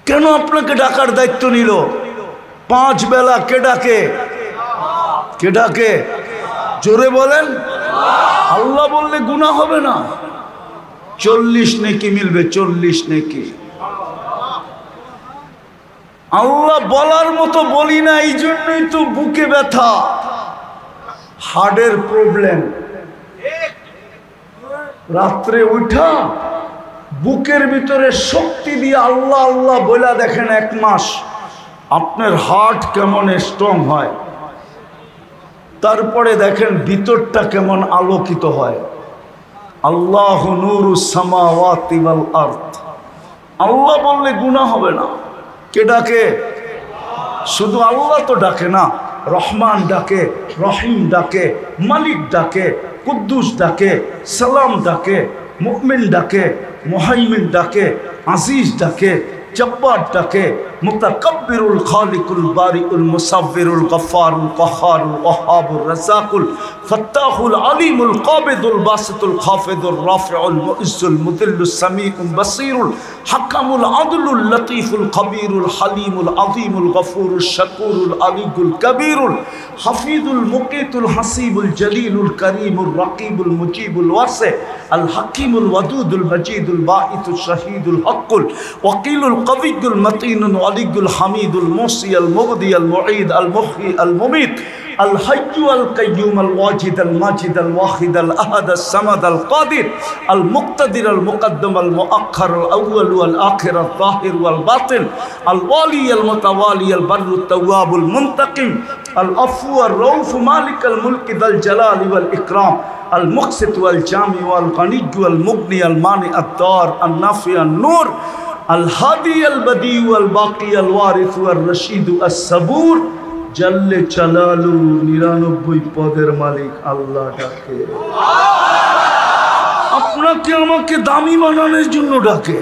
কেন আপনাকে ডাকার দায়িত্ব নিল? 5 বেলা কে ডাকে? কে ডাকে? জোরে বলেন। আল্লাহ বললে গুনাহ হবে না, 40 নেকি মিলবে, 40 নেকি। আল্লাহ বলার মতো বলি না, এই জন্যই তো বুকে ব্যথা, হার্টের প্রবলেম। রাত্রে উঠা বুকের ভিতরে শক্তি দিয়ে আল্লাহ আল্লাহ বলে দেখেন 1 মাস আপনার হার্ট কেমন স্ট্রং হয়, তারপরে দেখেন ভিতরটা কেমন আলোকিত হয়। আল্লাহু নূরুস সামাওয়াতি ওয়াল আরদ। আল্লাহ বললে গুনাহ হবে না। কে ডাকে? শুধু আল্লাহ তো ডাকে না, রহমান ডাকে, রহিম ডাকে, মালিক ডাকে, কুদ্দুস ডাকে, সালাম ডাকে, মুমিন ডাকে, মুহাইমিন ডাকে, আজিজ ডাকে, জব্বার ডাকে, মুতাকাব্বিরুল খালিকুল বারিউল মুসাব্বিরুল গফফারুল কাহ্হারুল ওয়াহ্হাবুর রাযাকুল ফাত্তাহুল আলিমুল কাবিদুল বাসিতুল খাফিদুর রাফিউল মুইজ্জুল মুদিল্লুস সামিউল বাসীরুল হাকামুল আদলুল লতীফুল খবীরুল হালিমুল আযীমুল গফুরুশ শাকুরুল আলিয়ুল কবীরুল হাফিজুল মুকিতুল হাসিবুল জলিলুল করিমুর রাকিবুল মুজিবুল ওয়াসি আল হাকিমুল ওয়াদুদুল মজিদুল বাঈতুল শাহীদুল হকুল ওয়াকিলুল কবিয়ুল মতিনুল আলিয়ুল হামিদুল মুসি আল মুবদি আল মুঈদ আল মুহয়ি আল মুমীত আল হাইয়্যু আল কাইয়্যুম আল ওয়াজিদ আল মাজিদ আল ওয়াহিদ আল আহাদ আস সামাদ আল কাদির আল মুক্তাদির আল মুকদ্দম আল মুআখ্খার আল আউয়াল ওয়াল আখির আল যাহির ওয়াল বাতিন আল ওয়ালি আল মুতাওয়ালি আল বাররুত তাওয়াবুল মুনতাকিম আল আফু আর রউফ মালিক আল মুলক যাল জালালি ওয়াল ইকরাম আল মুকসিত ওয়াল জামি ওয়াল গনিয়্য ওয়াল মুগনি আল মানি আদ দার আল নাফি আন নূর আল হাদি আল বদি ওয়াল বাকি আল ওয়ারিস ওয়াল রশিদ আস সাবুর জাল্লে চালালু 99 পদের মালিক আল্লাহ ডাকে। আপনাকে আমাকে দামি বানানোর জন্য ডাকে,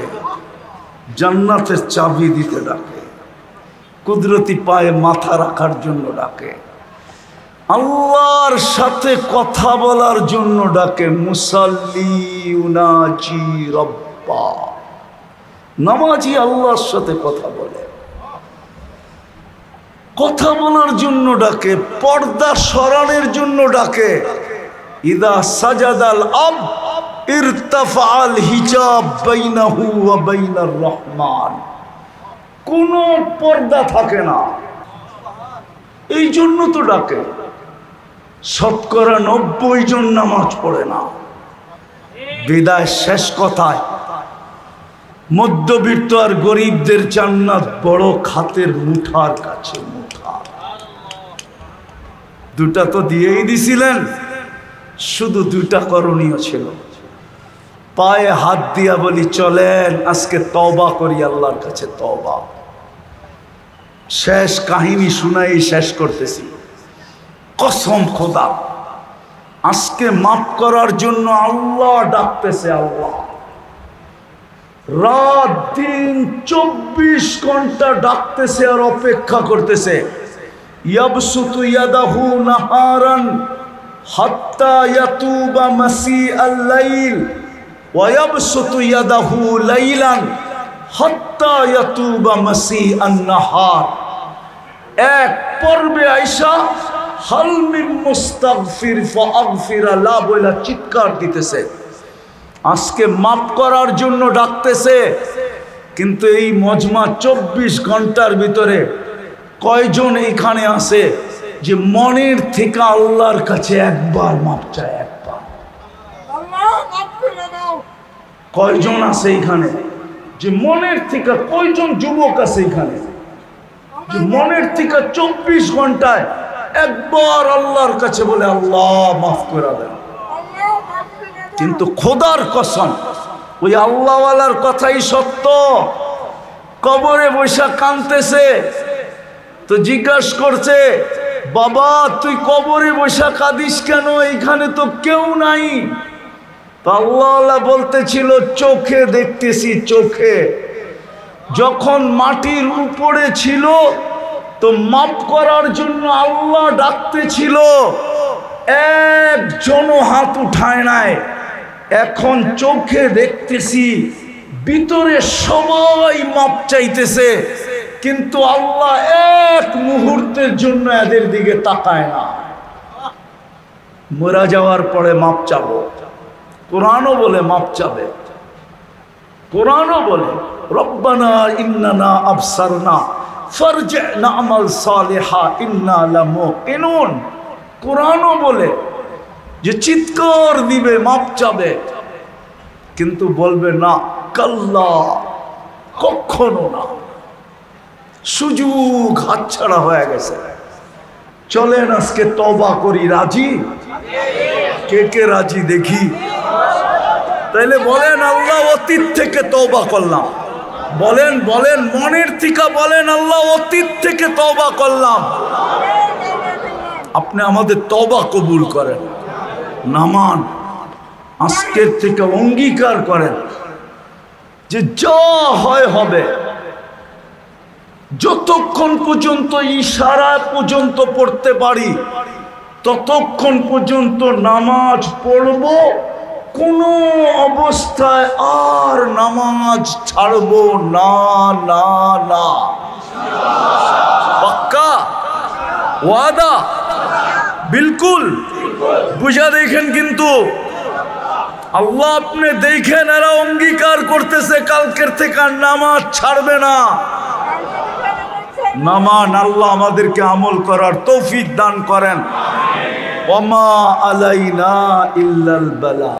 জান্নাতের চাবি দিতে ডাকে, কুদরতি পায়ে মাথা রাখার জন্য ডাকে, আল্লাহর সাথে কথা বলার জন্য ডাকে। মুসাল্লি উনাজি রব্বা, নামাজি আল্লাহর সাথে কথা বলে, কথা বলার জন্য ডাকে, পর্দা সরানোর জন্য ডাকে। ইদা সাজাদাল আব ইরতাফাল হিজাব বাইনাহু ওয়া বাইনার রহমান, কোনো পর্দা থাকে না, এই জন্য তো ডাকে। শতকরা 90 জন নামাজ পড়ে না। বিদায় শেষ কথায়, মধ্যবিত্ত আর গরিবদের জান্নাত বড় খাতের মুঠার কাছে। মুঠা দুটা তো দিয়েই দিছিলেন, শুধু দুটা করণীয় ছিল। পায়ে হাত দিয়া বলি চলেন আজকে তওবা করি আল্লাহর কাছে। তওবা শেষ কাহিনী শুনাই শেষ করতেছি। কসম খোদা, আজকে মাফ করার জন্য আল্লাহ ডাকতেছে। আল্লাহ রাত দিন 24 ঘন্টা ডাকতেছে আর অপেক্ষা করতেছে। ইয়াবসুতু ইয়াদাহু নাহারান হাত্তা ইয়াতুবা মাসিআল লাইল ওয়া ইয়াবসুতু ইয়াদাহু লাইলান হাত্তা ইয়াতুবা মাসিআন নাহার। এক পর্বে আয়েশা হাল মিন মুস্তাগফির ফাগফির লা বইলা চিৎকার দিতেছে। আজকে মাফ করার জন্য ডাকতেছে, কিন্তু এই মজমা 24 ঘন্টার ভিতরে কয়জন এখানে আছে যে মনের থেকে আল্লাহর কাছে একবার মাফ চায়? একবার। কয়জন আছে এখানে যে মনের থেকে? কয়জন যুবক আছে এখানে যে মনের থেকে 24 ঘন্টায় একবার আল্লাহর কাছে বলে আল্লাহ মাফ করে দেন? কিন্তু খোদার কসম, ওই আল্লাহওয়ালার কথাই সত্য। কবরে বৈশা কাঁদতেছে, তো জিজ্ঞাসা করছে, বাবা তুই কবরে বৈশা কাঁদিস কেন? এইখানে তো কেউ নাই। তো আল্লাহওয়ালা বলতেছিল, চোখে দেখতেছি, চোখে। যখন মাটির উপরে ছিল তো মাফ করার জন্য আল্লাহ ডাকতেছিল, একজনও হাত উঠায় নাই। এখন চোখে দেখতেছি, ভিতরে সবাই মাপ চাইতেছে, কিন্তু আল্লাহ এক মুহূর্তের জন্য এদের দিকে তাকায় না। মরা যাওয়ার পরে মাপ চাবো, কোরআনও বলে মাপ চাবে। কোরআনও বলে রব্বানা ইন্নানা আবসারনা ফারজি'না আমাল সালিহা ইন্না লামুকিনুন। কোরআনও বলে যে চিৎকার দিবে, মাপ চাবে, কিন্তু বলবে না, কাল্লা, কখনো না। সুযোগ হাতছাড়া হয়ে গেছে। চলেন আজকে তওবা করি। রাজি? কে কে রাজি দেখি? তাইলে বলেন আল্লাহ অতীত থেকে তওবা করলাম। বলেন বলেন, মনের থেকে বলেন আল্লাহ অতীত থেকে তওবা করলাম। আপনি আমাদের তওবা কবুল করেন। নামান আজকের থেকে অঙ্গীকার করেন যে যা হয় হবে, যতক্ষণ পর্যন্ত ইশারা পর্যন্ত পড়তে পারি ততক্ষণ পর্যন্ত নামাজ পড়ব, কোনো অবস্থায় আর নামাজ ছাড়ব না না না। পাক্কা ওয়াদা? বিলকুল। বুঝা দেখেন, কিন্তু আল্লাহ আপনি দেখেন এরা অঙ্গীকার করতেছে কালকের থেকে আর নামাজ ছাড়বে না। নামান আল্লাহ আমাদেরকে আমল করার তৌফিক দান করেন। ওমা আলাইনা ইল্লাল বালা।